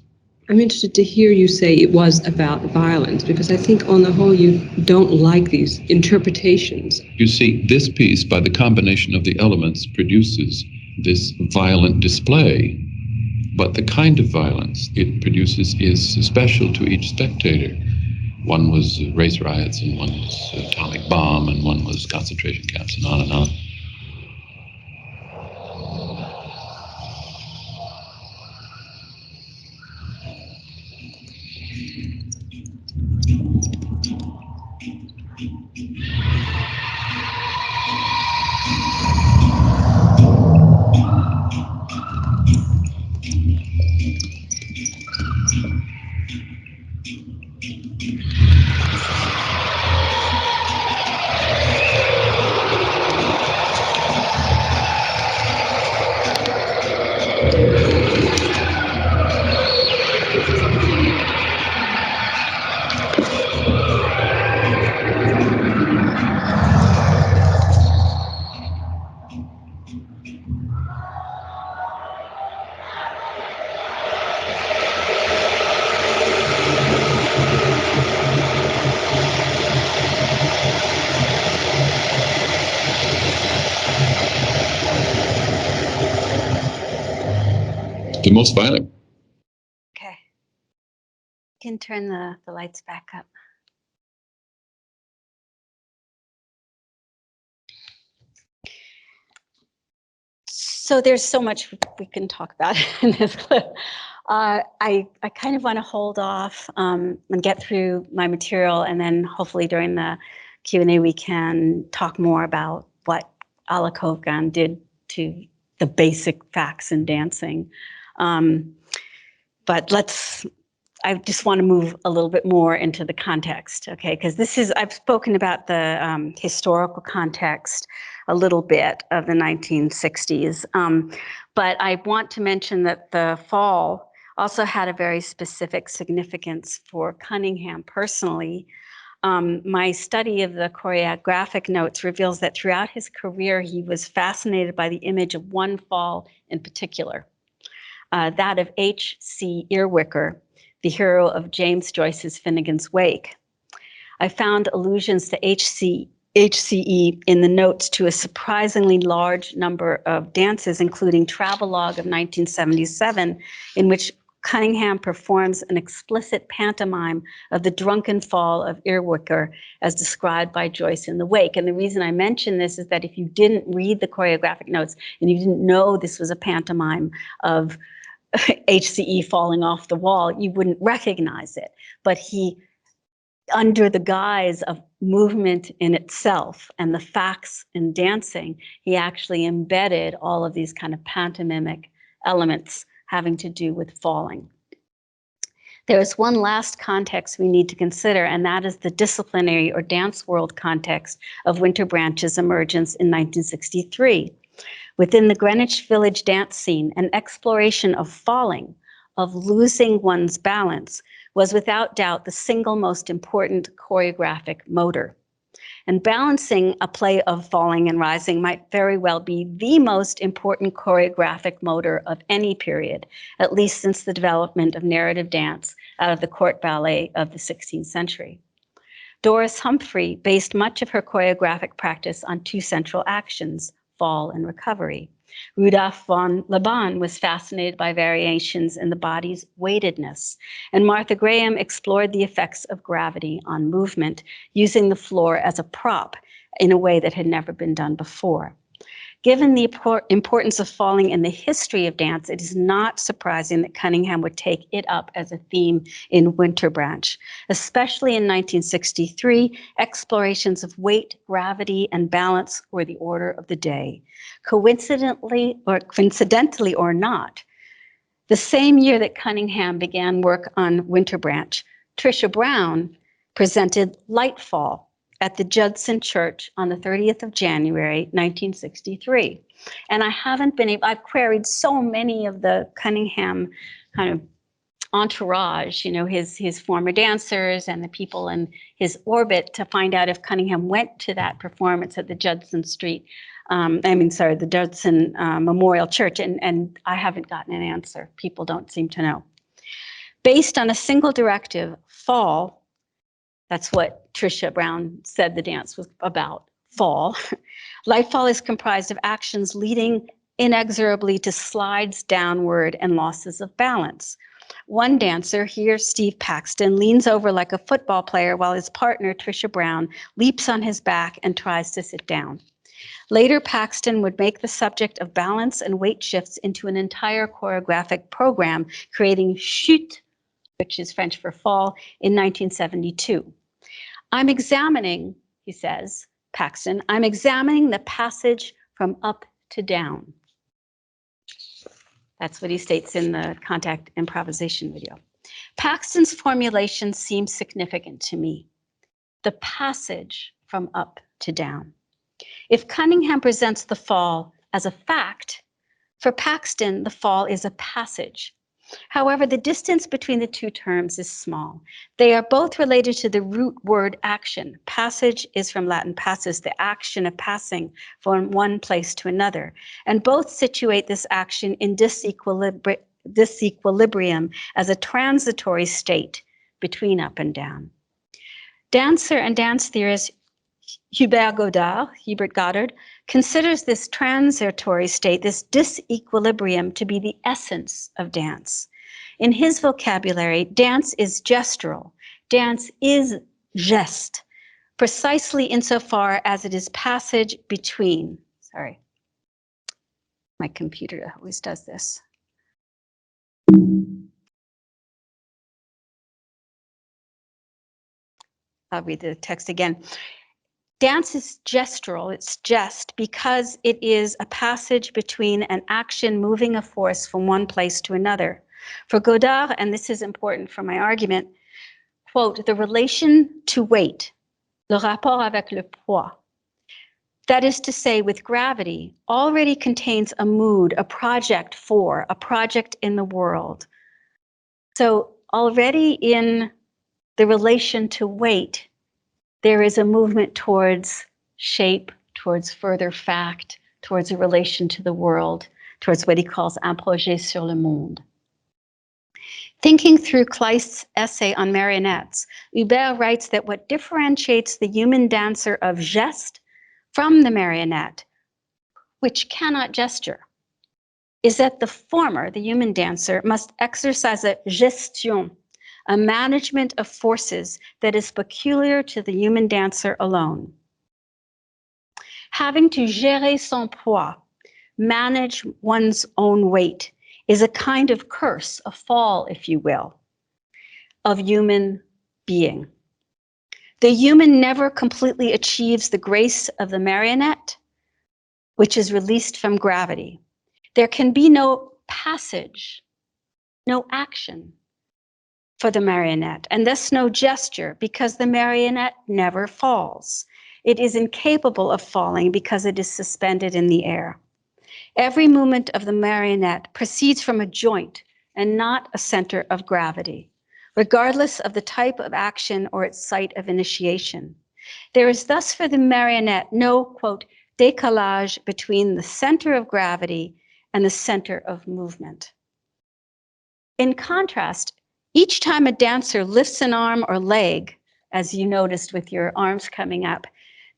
I'm interested to hear you say it was about violence, because I think on the whole you don't like these interpretations. You see, this piece, by the combination of the elements, produces this violent display. But the kind of violence it produces is special to each spectator. One was race riots, and one was atomic bomb, and one was concentration camps, and on and on. The most violent. Okay. can turn the lights back up. So there's so much we can talk about in this clip. I kind of want to hold off and get through my material, and then hopefully during the Q&A we can talk more about what Alakovgan did to the basic facts in dancing. But I just want to move a little bit more into the context, okay? Because I've spoken about the historical context a little bit of the 1960s, but I want to mention that the fall also had a very specific significance for Cunningham personally. My study of the choreographic notes reveals that throughout his career, he was fascinated by the image of one fall in particular, that of H.C. Earwicker, the hero of James Joyce's Finnegan's Wake. I found allusions to HCE in the notes to a surprisingly large number of dances, including Travelogue of 1977, in which Cunningham performs an explicit pantomime of the drunken fall of Earwicker as described by Joyce in The Wake. And the reason I mention this is that if you didn't read the choreographic notes and you didn't know this was a pantomime of HCE falling off the wall, you wouldn't recognize it. But he, under the guise of movement in itself and the facts in dancing, he actually embedded all of these kind of pantomimic elements having to do with falling. There is one last context we need to consider, and that is the disciplinary or dance world context of Winterbranch's emergence in 1963. Within the Greenwich Village dance scene, an exploration of falling, of losing one's balance, was without doubt the single most important choreographic motor. And balancing a play of falling and rising might very well be the most important choreographic motor of any period, at least since the development of narrative dance out of the court ballet of the 16th century. Doris Humphrey based much of her choreographic practice on two central actions, fall and recovery. Rudolf von Laban was fascinated by variations in the body's weightedness, and Martha Graham explored the effects of gravity on movement, using the floor as a prop in a way that had never been done before. Given the importance of falling in the history of dance, it is not surprising that Cunningham would take it up as a theme in Winterbranch. Especially in 1963, explorations of weight, gravity, and balance were the order of the day. Coincidentally or not, the same year that Cunningham began work on Winterbranch, Tricia Brown presented Lightfall at the Judson Church on the 30th of January, 1963. And I've queried so many of the Cunningham kind of entourage, his former dancers and the people in his orbit to find out if Cunningham went to that performance at the Judson the Judson Memorial Church, and I haven't gotten an answer. People don't seem to know. Based on a single directive, fall, that's what Tricia Brown said the dance was about, fall. Lightfall is comprised of actions leading inexorably to slides downward and losses of balance. One dancer, here Steve Paxton, leans over like a football player while his partner, Tricia Brown, leaps on his back and tries to sit down. Later, Paxton would make the subject of balance and weight shifts into an entire choreographic program, creating chute, which is French for fall, in 1972. I'm examining, he says, Paxton, I'm examining the passage from up to down. That's what he states in the Contact improvisation video. Paxton's formulation seems significant to me. The passage from up to down. If Cunningham presents the fall as a fact, for Paxton, the fall is a passage. However, the distance between the two terms is small. They are both related to the root word action. Passage is from Latin passus, the action of passing from one place to another, and both situate this action in disequilibrium as a transitory state between up and down. Dancer and dance theorist Hubert Goddard, considers this transitory state, this disequilibrium, to be the essence of dance. In his vocabulary, dance is gestural. Dance is geste, precisely insofar as it is passage between. Sorry, my computer always does this. I'll read the text again. Dance is gestural, it's jest, because it is a passage between an action moving a force from one place to another. For Godard, and this is important for my argument, quote, the relation to weight, le rapport avec le poids, that is to say, with gravity, already contains a mood, a project for, a project in the world. So already in the relation to weight, there is a movement towards shape, towards further fact, towards a relation to the world, towards what he calls un projet sur le monde. Thinking through Kleist's essay on marionettes, Hubert writes that what differentiates the human dancer of geste from the marionette, which cannot gesture, is that the former, the human dancer, must exercise a gestion, a management of forces that is peculiar to the human dancer alone. Having to gérer son poids, manage one's own weight, is a kind of curse, a fall, if you will, of human being. The human never completely achieves the grace of the marionette, which is released from gravity. There can be no passage, no action for the marionette, and thus no gesture, because the marionette never falls. It is incapable of falling because it is suspended in the air. Every movement of the marionette proceeds from a joint and not a center of gravity, regardless of the type of action or its site of initiation. There is thus for the marionette no, quote, décalage between the center of gravity and the center of movement. In contrast, each time a dancer lifts an arm or leg, as you noticed with your arms coming up,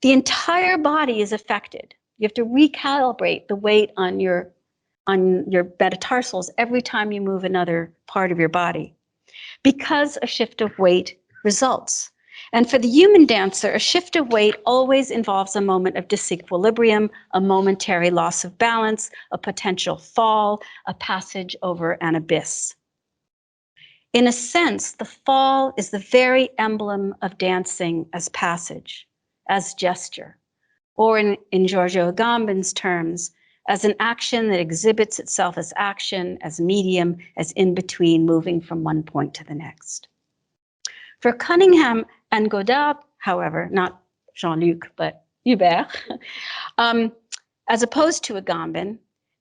the entire body is affected. You have to recalibrate the weight on your metatarsals every time you move another part of your body, because a shift of weight results. And for the human dancer, a shift of weight always involves a moment of disequilibrium, a momentary loss of balance, a potential fall, a passage over an abyss. In a sense, the fall is the very emblem of dancing as passage, as gesture, or in Giorgio Agamben's terms, as an action that exhibits itself as action, as medium, as in between, moving from one point to the next. For Cunningham and Godard, however, not Jean-Luc, but Hubert, as opposed to Agamben,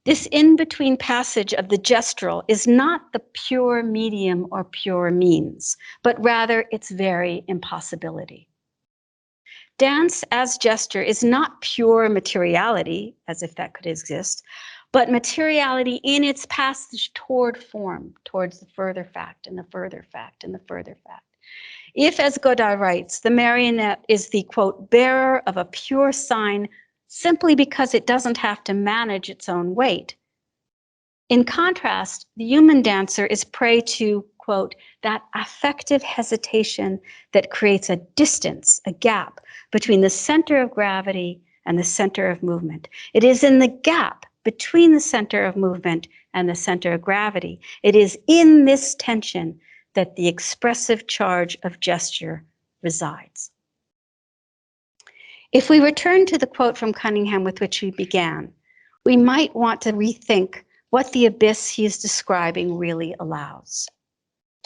this in-between passage of the gestural is not the pure medium or pure means, but rather its very impossibility. Dance as gesture is not pure materiality, as if that could exist, but materiality in its passage toward form, towards the further fact and the further fact and the further fact. If, as Godard writes, the marionette is the, quote, bearer of a pure sign simply because it doesn't have to manage its own weight. In contrast, the human dancer is prey to, quote, that affective hesitation that creates a distance, a gap between the center of gravity and the center of movement. It is in the gap between the center of movement and the center of gravity. It is in this tension that the expressive charge of gesture resides. If we return to the quote from Cunningham with which we began, we might want to rethink what the abyss he is describing really allows.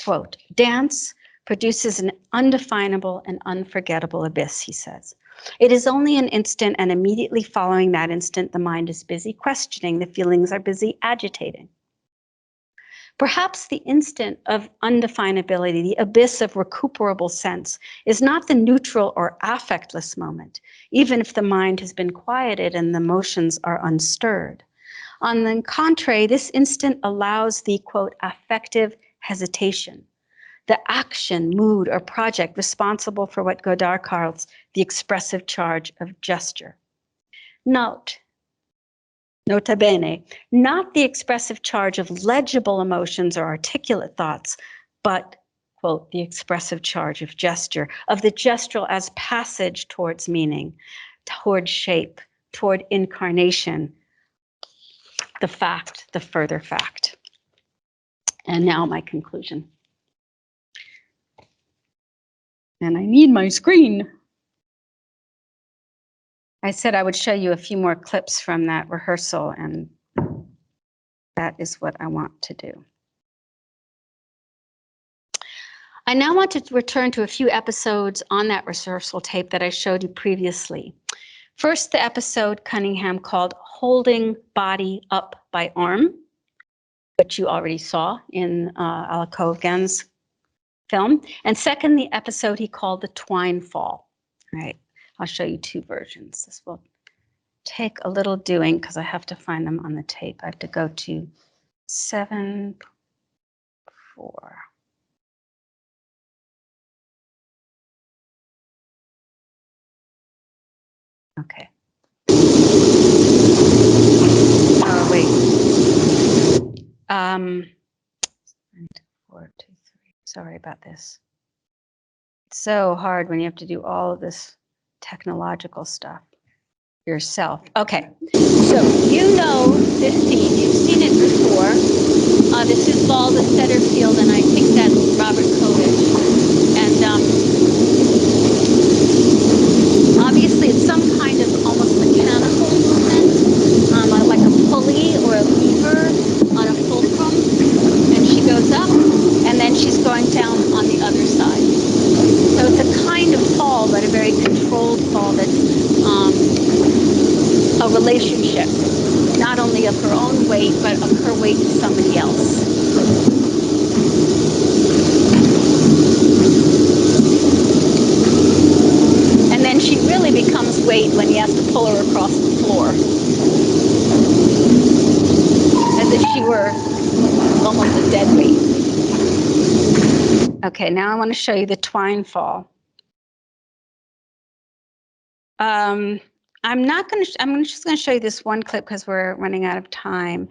Quote, dance produces an undefinable and unforgettable abyss, he says. It is only an instant, and immediately following that instant, the mind is busy questioning, the feelings are busy agitating. Perhaps the instant of undefinability, the abyss of recuperable sense, is not the neutral or affectless moment, even if the mind has been quieted and the emotions are unstirred. On the contrary, this instant allows the, quote, affective hesitation, the action, mood, or project responsible for what Godard calls the expressive charge of gesture. Note, nota bene, not the expressive charge of legible emotions or articulate thoughts, but, quote, the expressive charge of gesture, of the gestural as passage towards meaning, toward shape, toward incarnation, the fact, the further fact. And now my conclusion. And I need my screen. I said I would show you a few more clips from that rehearsal, and that is what I want to do. I now want to return to a few episodes on that rehearsal tape that I showed you previously. First, the episode Cunningham called Holding Body Up by Arm, which you already saw in Alakovgan's film. And second, the episode he called the Twine Fall. All right, I'll show you two versions. This will take a little doing because I have to find them on the tape. I have to go to 7/4. Okay. Oh, wait. 4, 2, 3. Sorry about this. It's so hard when you have to do all of this technological stuff yourself. Okay. So you know this scene. You've seen it before. This is Ball the Setterfield, and I think that's Robert Kovich. And obviously, it's some kind of almost mechanical movement, like a pulley or a lever on a fulcrum. And she goes up, and then she's going down on the other side. So it's a kind of fall, but a very controlled fall that's a relationship, not only of her own weight, but of her weight to somebody else. And then she really becomes weight when he has to pull her across the floor. As if she were almost a dead weight. Okay, now I want to show you the Twine Fall. I'm just going to show you this one clip because we're running out of time.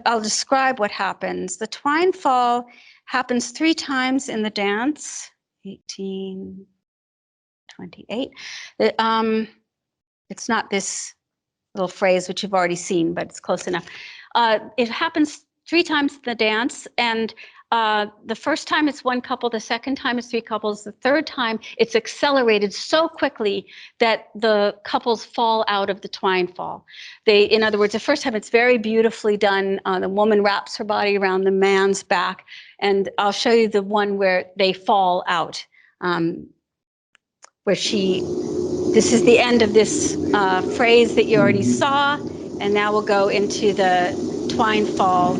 I'll describe what happens. The Twine Fall happens 3 times in the dance. 18, 28. It's not this little phrase, which you've already seen, but it's close enough. It happens 3 times in the dance, and the first time it's 1 couple, the second time it's 3 couples, the third time it's accelerated so quickly that the couples fall out of the twine fall. In other words, the first time it's very beautifully done. The woman wraps her body around the man's back, and I'll show you the one where they fall out, where this is the end of this phrase that you already saw, and now we'll go into the twine fall.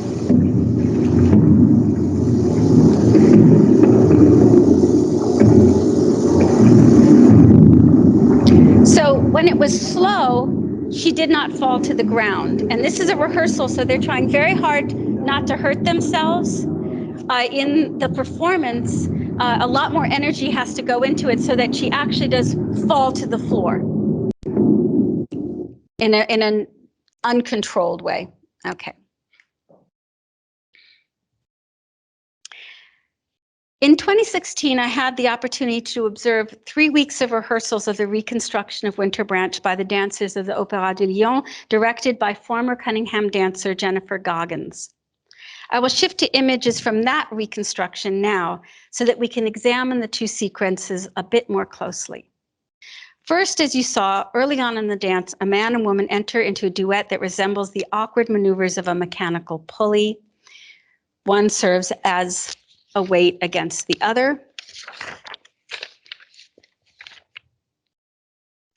So when it was slow, she did not fall to the ground. And this is a rehearsal, so they're trying very hard not to hurt themselves. In the performance, a lot more energy has to go into it so that she actually does fall to the floor in an uncontrolled way. Okay. In 2016, I had the opportunity to observe 3 weeks of rehearsals of the reconstruction of Winterbranch by the dancers of the Opéra de Lyon, directed by former Cunningham dancer Jennifer Goggins. I will shift to images from that reconstruction now so that we can examine the 2 sequences a bit more closely. First, as you saw early on in the dance, a man and woman enter into a duet that resembles the awkward maneuvers of a mechanical pulley. One serves as a weight against the other.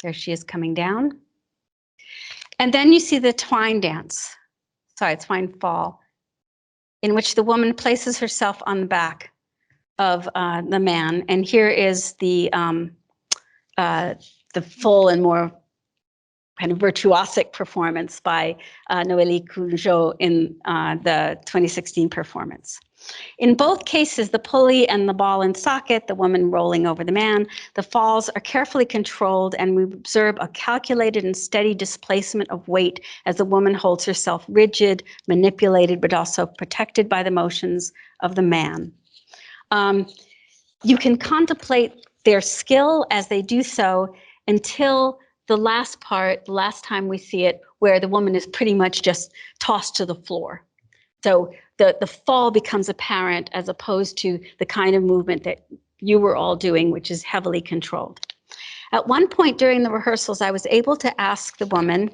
There she is coming down. And then you see the twine fall, in which the woman places herself on the back of the man. And here is the full and more kind of virtuosic performance by Noélie Cujo in the 2016 performance. In both cases, the pulley and the ball and socket, the woman rolling over the man, the falls are carefully controlled, and we observe a calculated and steady displacement of weight as the woman holds herself rigid, manipulated, but also protected by the motions of the man. You can contemplate their skill as they do so until the last part, the last time we see it, where the woman is pretty much just tossed to the floor. So the fall becomes apparent as opposed to the kind of movement that you were all doing, which is heavily controlled. At one point during the rehearsals, I was able to ask the woman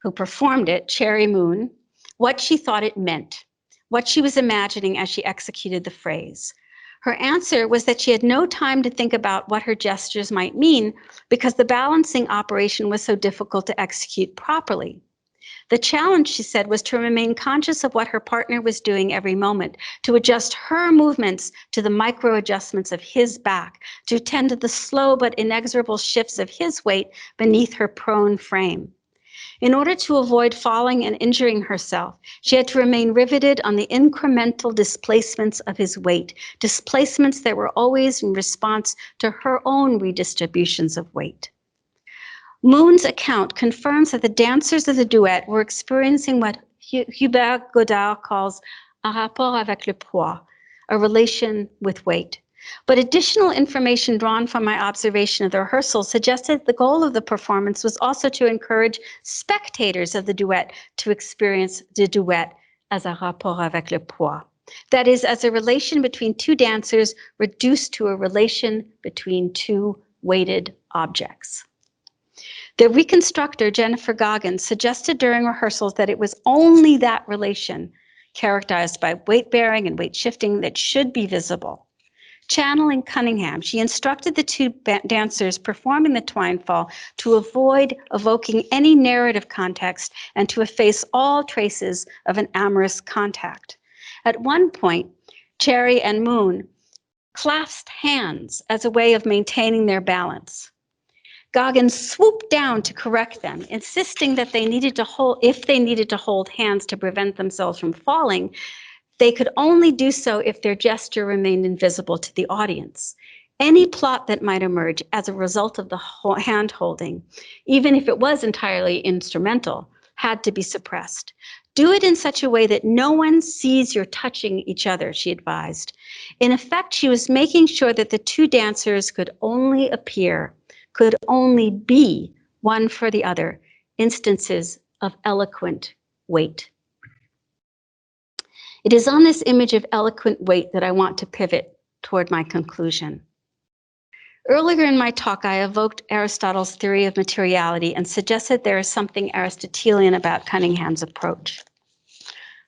who performed it, Cherry Moon, what she thought it meant, what she was imagining as she executed the phrase. Her answer was that she had no time to think about what her gestures might mean because the balancing operation was so difficult to execute properly. The challenge, she said, was to remain conscious of what her partner was doing every moment, to adjust her movements to the micro adjustments of his back, to attend to the slow but inexorable shifts of his weight beneath her prone frame. In order to avoid falling and injuring herself, she had to remain riveted on the incremental displacements of his weight, displacements that were always in response to her own redistributions of weight. Moon's account confirms that the dancers of the duet were experiencing what Hubert Godard calls un rapport avec le poids, a relation with weight. But additional information drawn from my observation of the rehearsal suggested the goal of the performance was also to encourage spectators of the duet to experience the duet as un rapport avec le poids. That is, as a relation between two dancers reduced to a relation between two weighted objects. The reconstructor, Jennifer Goggins, suggested during rehearsals that it was only that relation, characterized by weight bearing and weight shifting, that should be visible. Channeling Cunningham, she instructed the two dancers performing the Twine Fall to avoid evoking any narrative context and to efface all traces of an amorous contact. At one point, Cherry and Moon clasped hands as a way of maintaining their balance. Goggins swooped down to correct them, insisting that they needed to hold, if they needed to hold hands to prevent themselves from falling, they could only do so if their gesture remained invisible to the audience. Any plot that might emerge as a result of the hand holding, even if it was entirely instrumental, had to be suppressed. Do it in such a way that no one sees you're touching each other, she advised. In effect, she was making sure that the two dancers could only appear, could only be one for the other, instances of eloquent weight. It is on this image of eloquent weight that I want to pivot toward my conclusion. Earlier in my talk, I evoked Aristotle's theory of materiality and suggested there is something Aristotelian about Cunningham's approach.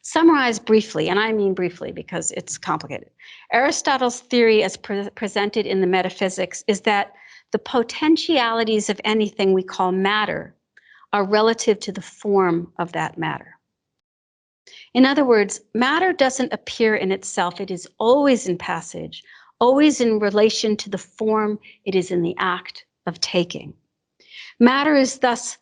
Summarized briefly, and I mean briefly because it's complicated, Aristotle's theory as presented in the Metaphysics is that the potentialities of anything we call matter are relative to the form of that matter. In other words, matter doesn't appear in itself. It is always in passage, always in relation to the form it is in the act of taking. Matter is thus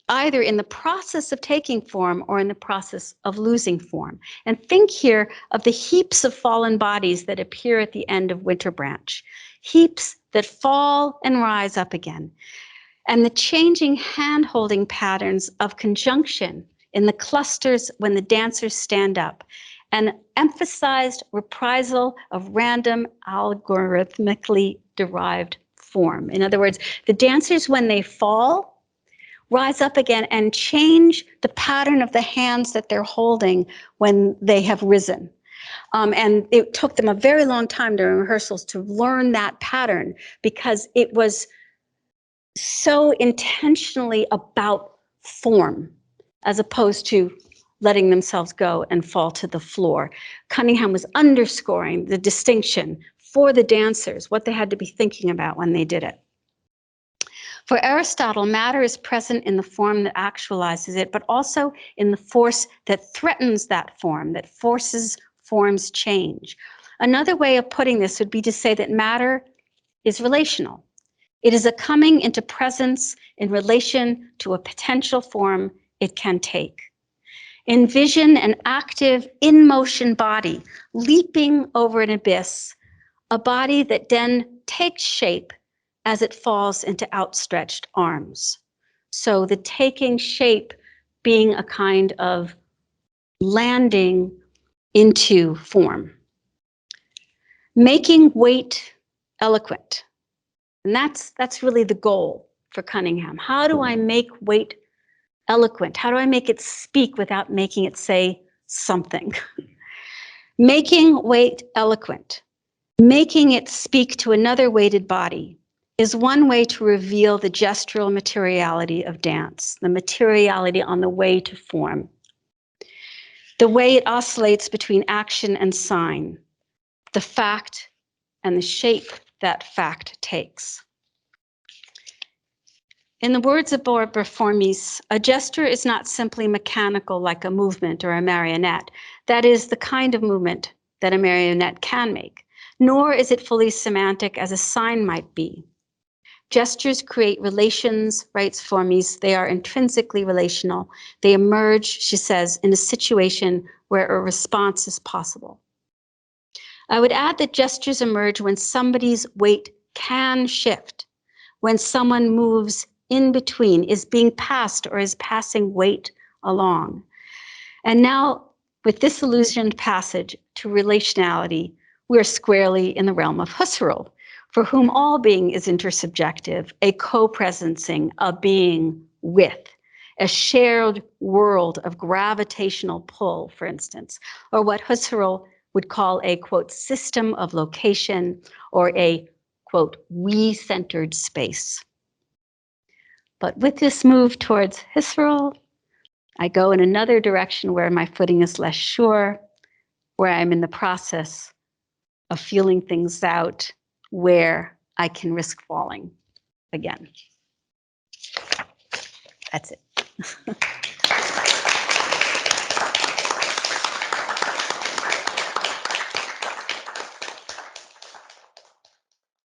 either in the process of taking form or in the process of losing form. And think here of the heaps of fallen bodies that appear at the end of Winterbranch, heaps that fall and rise up again, and the changing hand-holding patterns of conjunction in the clusters when the dancers stand up, an emphasized reprisal of random algorithmically derived form. In other words, the dancers, when they fall, rise up again and change the pattern of the hands that they're holding when they have risen. And it took them a very long time during rehearsals to learn that pattern because it was so intentionally about form as opposed to letting themselves go and fall to the floor. Cunningham was underscoring the distinction for the dancers, what they had to be thinking about when they did it. For Aristotle, matter is present in the form that actualizes it, but also in the force that threatens that form, that forces form's change. Another way of putting this would be to say that matter is relational. It is a coming into presence in relation to a potential form it can take. Envision an active, in-motion body leaping over an abyss, a body that then takes shape as it falls into outstretched arms. So the taking shape being a kind of landing into form. Making weight eloquent. And that's really the goal for Cunningham. How do I make weight eloquent? How do I make it speak without making it say something? Making weight eloquent, making it speak to another weighted body, is one way to reveal the gestural materiality of dance, the materiality on the way to form, the way it oscillates between action and sign, the fact and the shape that fact takes. In the words of Performis, a gesture is not simply mechanical like a movement or a marionette. That is the kind of movement that a marionette can make, nor is it fully semantic as a sign might be. Gestures create relations, writes Formis. They are intrinsically relational. They emerge, she says, in a situation where a response is possible. I would add that gestures emerge when somebody's weight can shift, when someone moves in between, is being passed or is passing weight along. And now, with this illusioned passage to relationality, we're squarely in the realm of Husserl, for whom all being is intersubjective, a co-presencing, a being with, a shared world of gravitational pull, for instance, or what Husserl would call a, quote, system of location, or a, quote, we-centered space. But with this move towards Husserl, I go in another direction where my footing is less sure, where I'm in the process of feeling things out, where I can risk falling again. That's it.